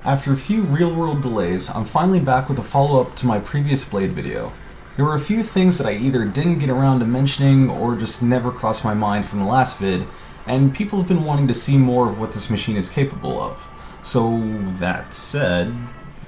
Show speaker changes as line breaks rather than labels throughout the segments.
After a few real-world delays, I'm finally back with a follow-up to my previous Blade video. There were a few things that I either didn't get around to mentioning or just never crossed my mind from the last vid, and people have been wanting to see more of what this machine is capable of. So, that said,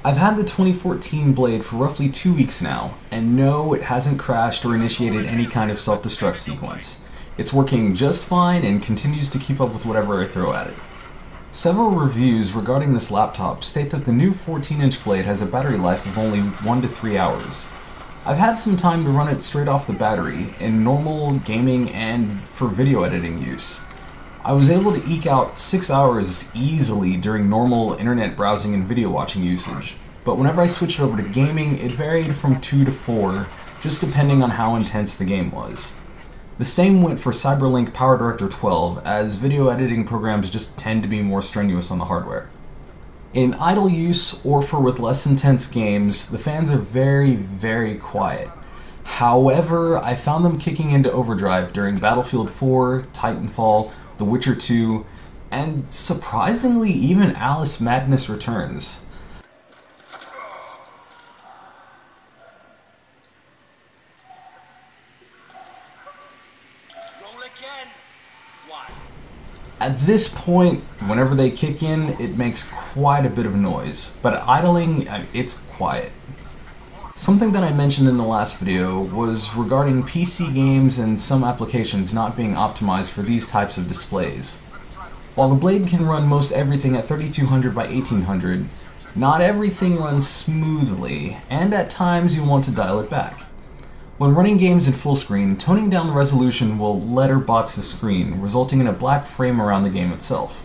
I've had the 2014 Blade for roughly 2 weeks now, and no, it hasn't crashed or initiated any kind of self-destruct sequence. It's working just fine and continues to keep up with whatever I throw at it. Several reviews regarding this laptop state that the new 14-inch Blade has a battery life of only 1 to 3 hours. I've had some time to run it straight off the battery, in normal, gaming, and for video editing use. I was able to eke out 6 hours easily during normal internet browsing and video watching usage, but whenever I switched over to gaming, it varied from 2 to 4, just depending on how intense the game was. The same went for Cyberlink PowerDirector 12, as video editing programs just tend to be more strenuous on the hardware. In idle use, or for with less intense games, the fans are very quiet. However, I found them kicking into overdrive during Battlefield 4, Titanfall, The Witcher 2, and surprisingly even Alice Madness Returns. At this point, whenever they kick in, it makes quite a bit of noise, but at idling, it's quiet. Something that I mentioned in the last video was regarding PC games and some applications not being optimized for these types of displays. While the Blade can run most everything at 3200 by 1800, not everything runs smoothly, and at times you want to dial it back. When running games in full screen, toning down the resolution will letterbox the screen, resulting in a black frame around the game itself.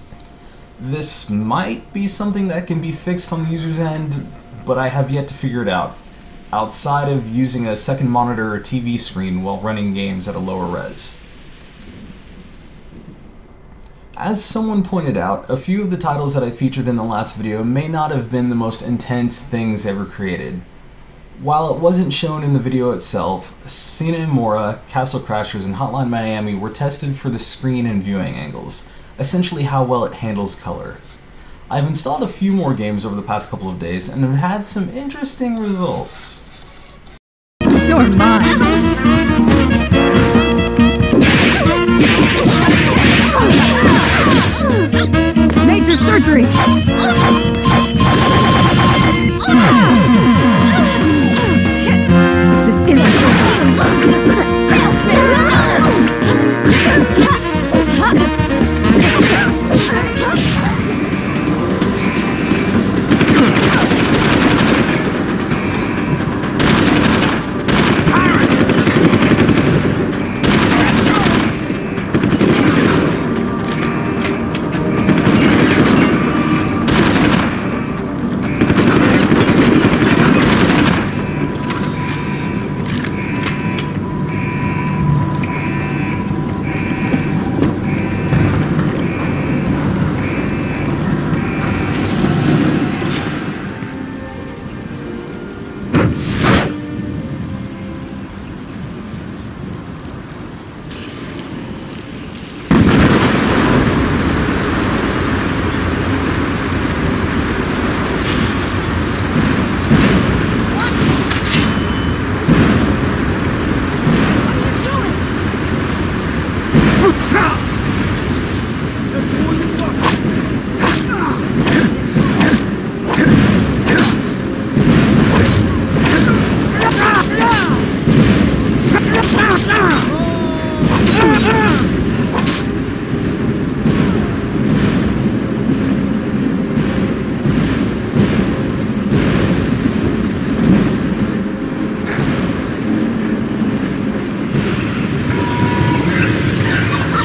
This might be something that can be fixed on the user's end, but I have yet to figure it out, outside of using a second monitor or TV screen while running games at a lower res. As someone pointed out, a few of the titles that I featured in the last video may not have been the most intense things ever created. While it wasn't shown in the video itself, Sina and Mora, Castle Crashers, and Hotline Miami were tested for the screen and viewing angles, essentially how well it handles color. I've installed a few more games over the past couple of days and have had some interesting results.
You're mine. Major surgery!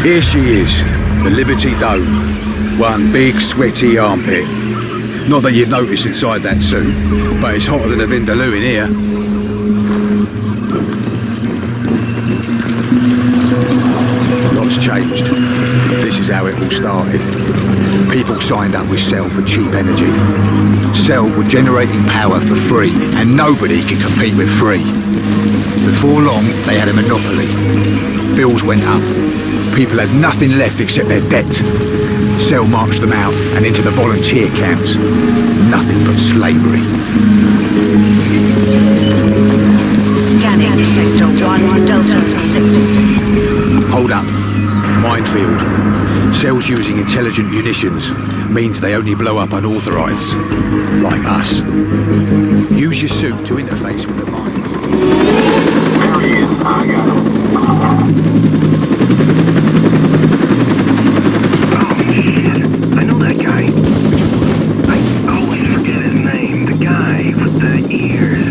Here she is, the Liberty Dome. One big sweaty armpit. Not that you'd notice inside that suit, but it's hotter than a Vindaloo in here. Lots changed. This is how it all started. People signed up with Cell for cheap energy. Cell were generating power for free, and nobody could compete with free. Before long, they had a monopoly. Bills went up. People had nothing left except their debt. Cell marched them out and into the volunteer camps. Nothing but slavery.
Scanning Sector 1, Delta 6.
Hold up. Minefield. Cells using intelligent munitions means they only blow up unauthorized. Like us. Use your suit to interface with the mines.
There he is. I got him. Oh, shit. I know that guy. I always forget his name. The guy with the ears.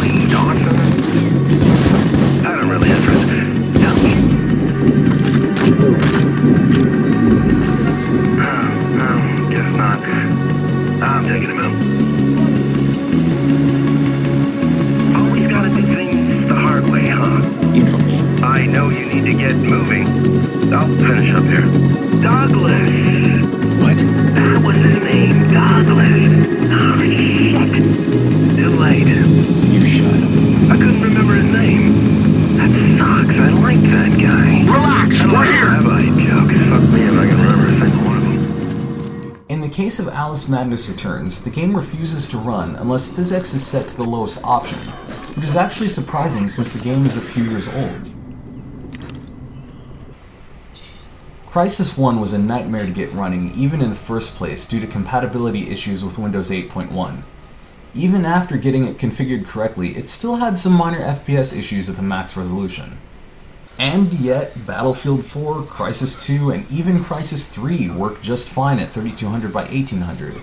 Lee Dawson? I don't really interest. No, guess not. I'm taking him out. Always gotta do things the hard way, huh?
You know me.
I know you need to get moving. I'll finish up here. Douglas!
What?
That was his name, Douglas. Oh, shit. Too late.
You shot him.
I couldn't remember his name. That sucks. I like that guy. Relax, we're here. Rabbi jokes. Fuck me if I can remember a single one of them.
In the case of Alice Madness Returns, the game refuses to run unless physics is set to the lowest option, which is actually surprising since the game is a few years old. Crysis 1 was a nightmare to get running even in the first place due to compatibility issues with Windows 8.1. Even after getting it configured correctly, it still had some minor FPS issues at the max resolution. And yet, Battlefield 4, Crysis 2, and even Crysis 3 worked just fine at 3200 by 1800.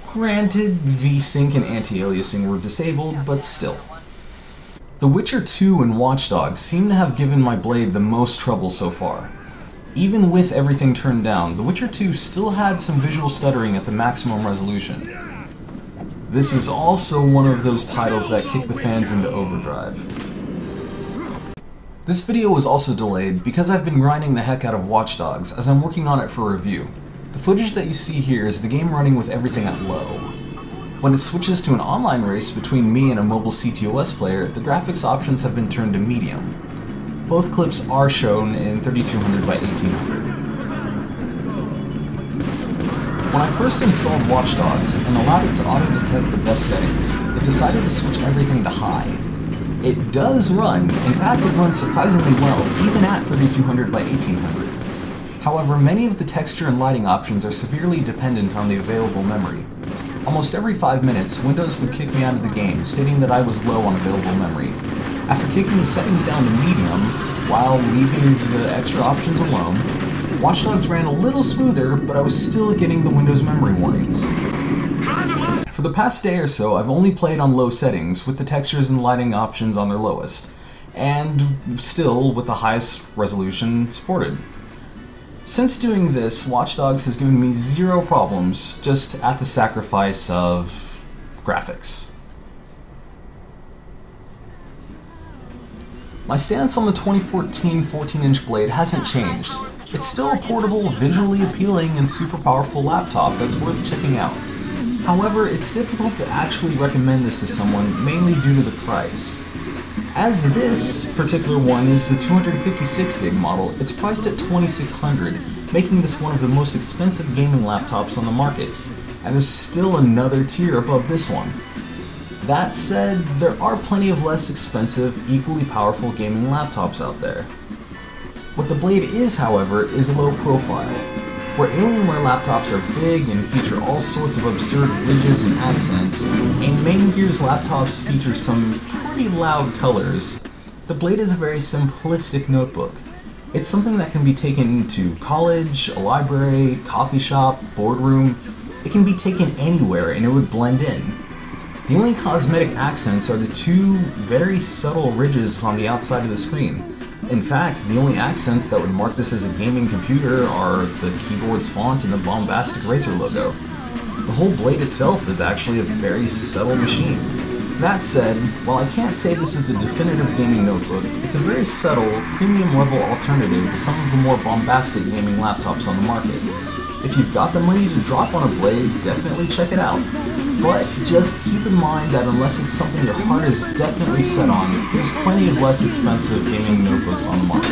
Granted, VSync and anti-aliasing were disabled, but still. The Witcher 2 and Watch Dogs seem to have given my blade the most trouble so far. Even with everything turned down, The Witcher 2 still had some visual stuttering at the maximum resolution. This is also one of those titles that kick the fans into overdrive. This video was also delayed because I've been grinding the heck out of Watch Dogs as I'm working on it for review. The footage that you see here is the game running with everything at low. When it switches to an online race between me and a mobile CTOS player, the graphics options have been turned to medium. Both clips are shown in 3200 by 1800. When I first installed Watch Dogs and allowed it to auto-detect the best settings, it decided to switch everything to high. It does run. In fact, it runs surprisingly well, even at 3200 by 1800. However, many of the texture and lighting options are severely dependent on the available memory. Almost every 5 minutes, Windows would kick me out of the game, stating that I was low on available memory. After kicking the settings down to medium, while leaving the extra options alone, Watch Dogs ran a little smoother, but I was still getting the Windows memory warnings. For the past day or so, I've only played on low settings, with the textures and lighting options on their lowest, and still with the highest resolution supported. Since doing this, Watch Dogs has given me zero problems, just at the sacrifice of graphics. My stance on the 2014 14-inch blade hasn't changed. It's still a portable, visually appealing, and super powerful laptop that's worth checking out. However, it's difficult to actually recommend this to someone, mainly due to the price. As this particular one is the 256 gig model, it's priced at $2,600, making this one of the most expensive gaming laptops on the market. And there's still another tier above this one. That said, there are plenty of less expensive, equally powerful gaming laptops out there. What the Blade is, however, is low profile. Where Alienware laptops are big and feature all sorts of absurd ridges and accents, and Main Gear's laptops feature some pretty loud colors, the Blade is a very simplistic notebook. It's something that can be taken to college, a library, coffee shop, boardroom. It can be taken anywhere and it would blend in. The only cosmetic accents are the two very subtle ridges on the outside of the screen. In fact, the only accents that would mark this as a gaming computer are the keyboard's font and the bombastic Razer logo. The whole Blade itself is actually a very subtle machine. That said, while I can't say this is the definitive gaming notebook, it's a very subtle, premium-level alternative to some of the more bombastic gaming laptops on the market. If you've got the money to drop on a Blade, definitely check it out. But just keep in mind that unless it's something your heart is definitely set on, there's plenty of less expensive gaming notebooks on the market.